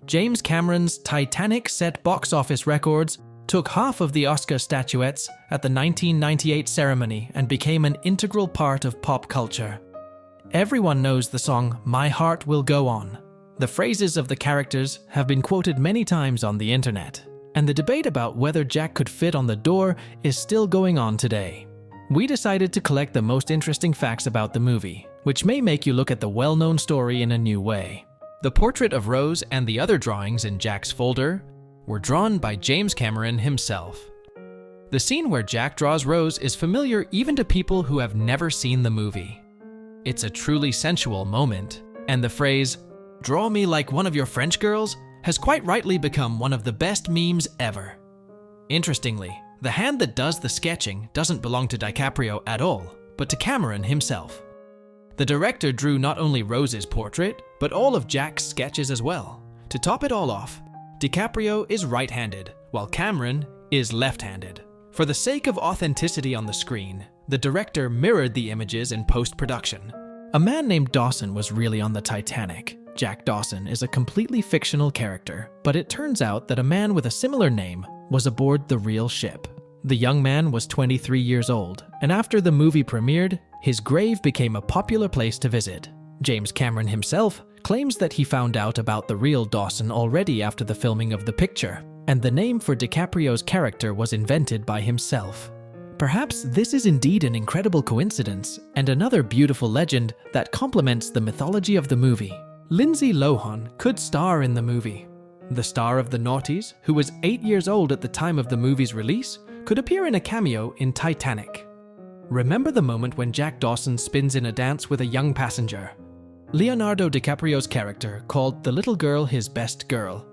James Cameron's Titanic set box office records, took half of the Oscar statuettes at the 1998 ceremony, and became an integral part of pop culture. Everyone knows the song My Heart Will Go On. The phrases of the characters have been quoted many times on the internet, and the debate about whether Jack could fit on the door is still going on today. We decided to collect the most interesting facts about the movie, which may make you look at the well-known story in a new way. The portrait of Rose and the other drawings in Jack's folder were drawn by James Cameron himself. The scene where Jack draws Rose is familiar even to people who have never seen the movie. It's a truly sensual moment, and the phrase, "Draw me like one of your French girls," has quite rightly become one of the best memes ever. Interestingly, the hand that does the sketching doesn't belong to DiCaprio at all, but to Cameron himself. The director drew not only Rose's portrait, but all of Jack's sketches as well. To top it all off, DiCaprio is right-handed, while Cameron is left-handed. For the sake of authenticity on the screen, the director mirrored the images in post-production. A man named Dawson was really on the Titanic. Jack Dawson is a completely fictional character, but it turns out that a man with a similar name was aboard the real ship. The young man was 23 years old, and after the movie premiered, his grave became a popular place to visit. James Cameron himself claims that he found out about the real Dawson already after the filming of the picture, and the name for DiCaprio's character was invented by himself. Perhaps this is indeed an incredible coincidence, and another beautiful legend that complements the mythology of the movie. Lindsay Lohan could star in the movie. The star of The Naughties, who was 8 years old at the time of the movie's release, could appear in a cameo in Titanic. Remember the moment when Jack Dawson spins in a dance with a young passenger? Leonardo DiCaprio's character called the little girl his best girl.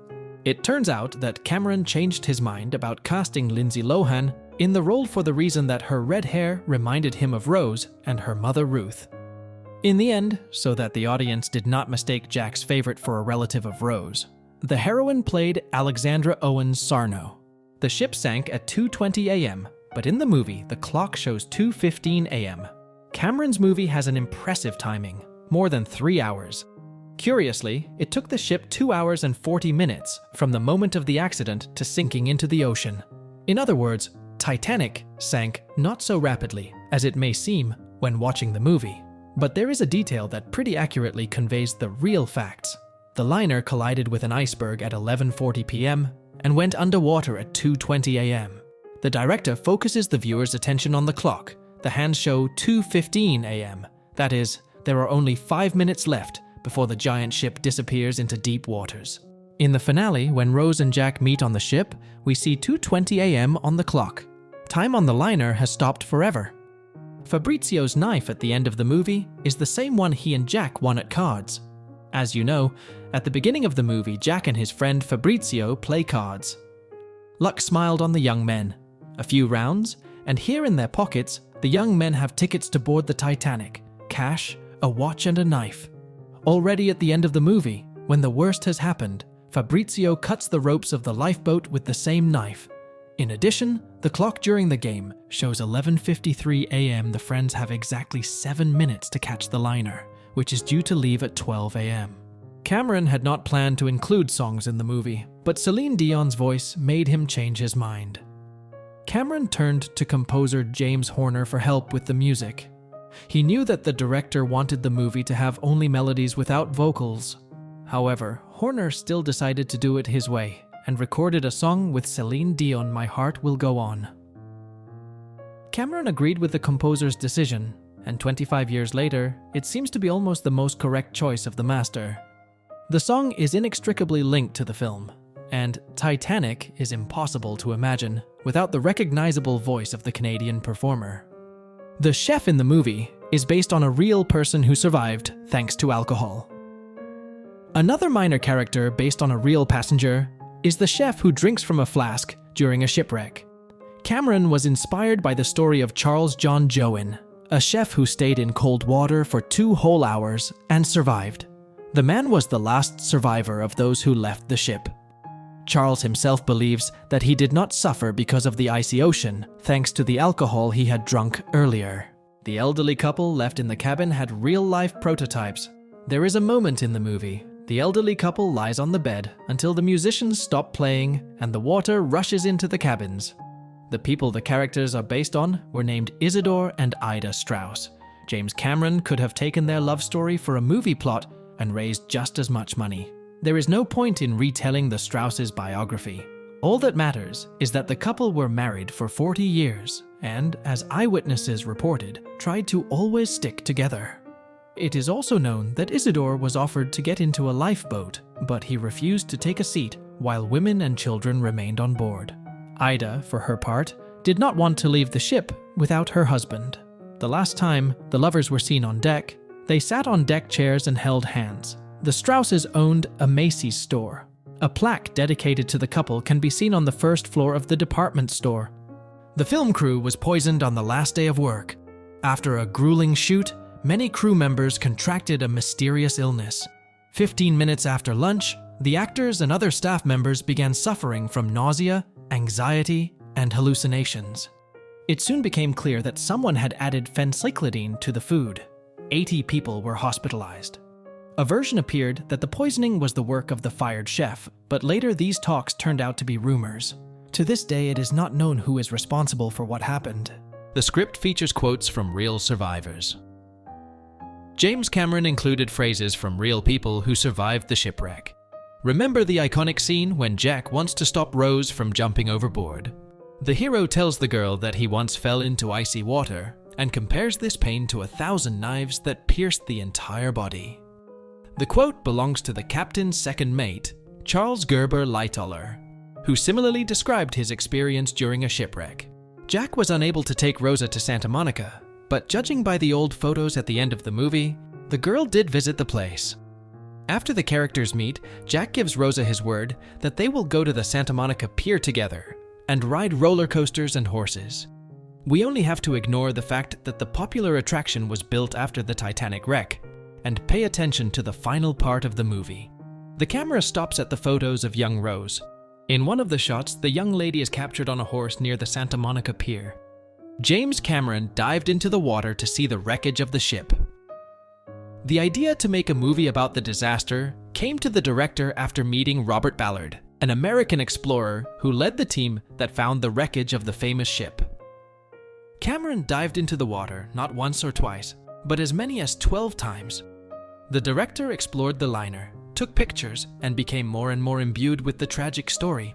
It turns out that Cameron changed his mind about casting Lindsay Lohan in the role for the reason that her red hair reminded him of Rose and her mother Ruth. In the end, so that the audience did not mistake Jack's favorite for a relative of Rose, the heroine played Alexandra Owens Sarno. The ship sank at 2:20 a.m., but in the movie, the clock shows 2:15 a.m. Cameron's movie has an impressive timing, more than 3 hours. Curiously, it took the ship 2 hours and 40 minutes from the moment of the accident to sinking into the ocean. In other words, Titanic sank not so rapidly as it may seem when watching the movie. But there is a detail that pretty accurately conveys the real facts. The liner collided with an iceberg at 11:40 p.m. and went underwater at 2:20 a.m. The director focuses the viewer's attention on the clock. The hands show 2:15 a.m. That is, there are only 5 minutes left before the giant ship disappears into deep waters. In the finale, when Rose and Jack meet on the ship, we see 2:20 a.m. on the clock. Time on the liner has stopped forever. Fabrizio's knife at the end of the movie is the same one he and Jack won at cards. As you know, at the beginning of the movie, Jack and his friend Fabrizio play cards. Luck smiled on the young men. A few rounds, and here in their pockets, the young men have tickets to board the Titanic, cash, a watch and a knife. Already at the end of the movie, when the worst has happened, Fabrizio cuts the ropes of the lifeboat with the same knife. In addition, the clock during the game shows 11:53 a.m. The friends have exactly 7 minutes to catch the liner, which is due to leave at 12 a.m. Cameron had not planned to include songs in the movie, but Celine Dion's voice made him change his mind. Cameron turned to composer James Horner for help with the music. He knew that the director wanted the movie to have only melodies without vocals. However, Horner still decided to do it his way and recorded a song with Celine Dion, My Heart Will Go On. Cameron agreed with the composer's decision, and 25 years later, it seems to be almost the most correct choice of the master. The song is inextricably linked to the film, and Titanic is impossible to imagine without the recognizable voice of the Canadian performer. The chef in the movie is based on a real person who survived thanks to alcohol. Another minor character based on a real passenger is the chef who drinks from a flask during a shipwreck. Cameron was inspired by the story of Charles John Joen, a chef who stayed in cold water for 2 whole hours and survived. The man was the last survivor of those who left the ship. Charles himself believes that he did not suffer because of the icy ocean, thanks to the alcohol he had drunk earlier. The elderly couple left in the cabin had real-life prototypes. There is a moment in the movie The elderly couple lies on the bed until the musicians stop playing and the water rushes into the cabins. The people the characters are based on were named Isidore and Ida Strauss. James Cameron could have taken their love story for a movie plot and raised just as much money. There is no point in retelling the Strausses' biography. All that matters is that the couple were married for 40 years and, as eyewitnesses reported, tried to always stick together. It is also known that Isidore was offered to get into a lifeboat, but he refused to take a seat while women and children remained on board. Ida, for her part, did not want to leave the ship without her husband. The last time the lovers were seen on deck, they sat on deck chairs and held hands. The Strausses owned a Macy's store. A plaque dedicated to the couple can be seen on the first floor of the department store. The film crew was poisoned on the last day of work. After a grueling shoot, many crew members contracted a mysterious illness. 15 minutes after lunch, the actors and other staff members began suffering from nausea, anxiety, and hallucinations. It soon became clear that someone had added phencyclidine to the food. 80 people were hospitalized. A version appeared that the poisoning was the work of the fired chef, but later these talks turned out to be rumors. To this day, it is not known who is responsible for what happened. The script features quotes from real survivors. James Cameron included phrases from real people who survived the shipwreck. Remember the iconic scene when Jack wants to stop Rose from jumping overboard? The hero tells the girl that he once fell into icy water and compares this pain to 1,000 knives that pierced the entire body. The quote belongs to the captain's second mate, Charles Gerber Lightoller, who similarly described his experience during a shipwreck. Jack was unable to take Rosa to Santa Monica, but judging by the old photos at the end of the movie, the girl did visit the place. After the characters meet, Jack gives Rosa his word that they will go to the Santa Monica Pier together and ride roller coasters and horses. We only have to ignore the fact that the popular attraction was built after the Titanic wreck and pay attention to the final part of the movie. The camera stops at the photos of young Rose. In one of the shots, the young lady is captured on a horse near the Santa Monica Pier. James Cameron dived into the water to see the wreckage of the ship. The idea to make a movie about the disaster came to the director after meeting Robert Ballard, an American explorer who led the team that found the wreckage of the famous ship. Cameron dived into the water not once or twice, but as many as 12 times. The director explored the liner, took pictures, and became more and more imbued with the tragic story.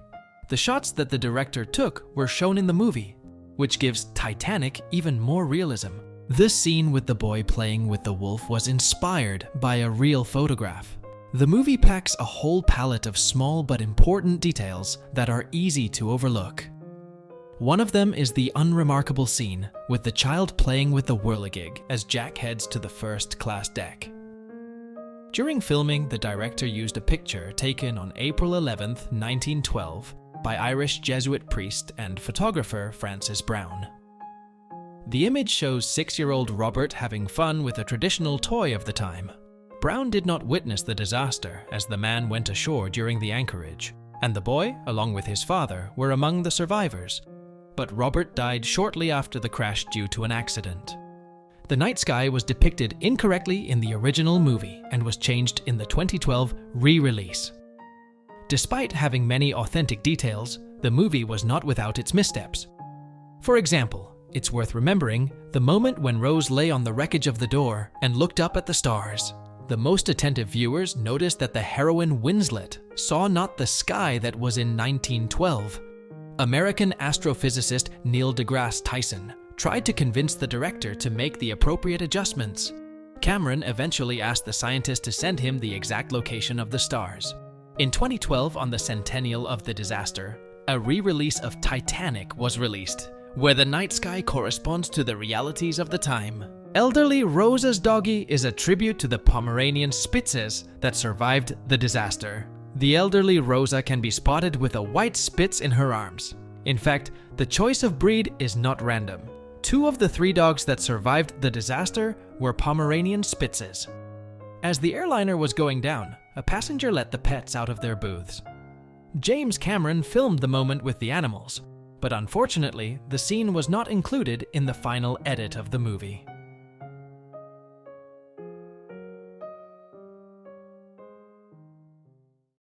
The shots that the director took were shown in the movie, which gives Titanic even more realism. This scene with the boy playing with the wolf was inspired by a real photograph. The movie packs a whole palette of small but important details that are easy to overlook. One of them is the unremarkable scene with the child playing with the whirligig as Jack heads to the first-class deck. During filming, the director used a picture taken on April 11, 1912, by Irish Jesuit priest and photographer Francis Brown. The image shows 6-year-old Robert having fun with a traditional toy of the time. Brown did not witness the disaster as the man went ashore during the anchorage, and the boy, along with his father, were among the survivors. But Robert died shortly after the crash due to an accident. The night sky was depicted incorrectly in the original movie and was changed in the 2012 re-release. Despite having many authentic details, the movie was not without its missteps. For example, it's worth remembering the moment when Rose lay on the wreckage of the door and looked up at the stars. The most attentive viewers noticed that the heroine Winslet saw not the sky that was in 1912. American astrophysicist Neil deGrasse Tyson tried to convince the director to make the appropriate adjustments. Cameron eventually asked the scientist to send him the exact location of the stars. In 2012, on the centennial of the disaster, a re-release of Titanic was released, where the night sky corresponds to the realities of the time. Elderly Rosa's doggy is a tribute to the Pomeranian Spitzes that survived the disaster. The elderly Rosa can be spotted with a white Spitz in her arms. In fact, the choice of breed is not random. 2 of the 3 dogs that survived the disaster were Pomeranian Spitzes. As the airliner was going down, a passenger let the pets out of their booths. James Cameron filmed the moment with the animals, but unfortunately, the scene was not included in the final edit of the movie.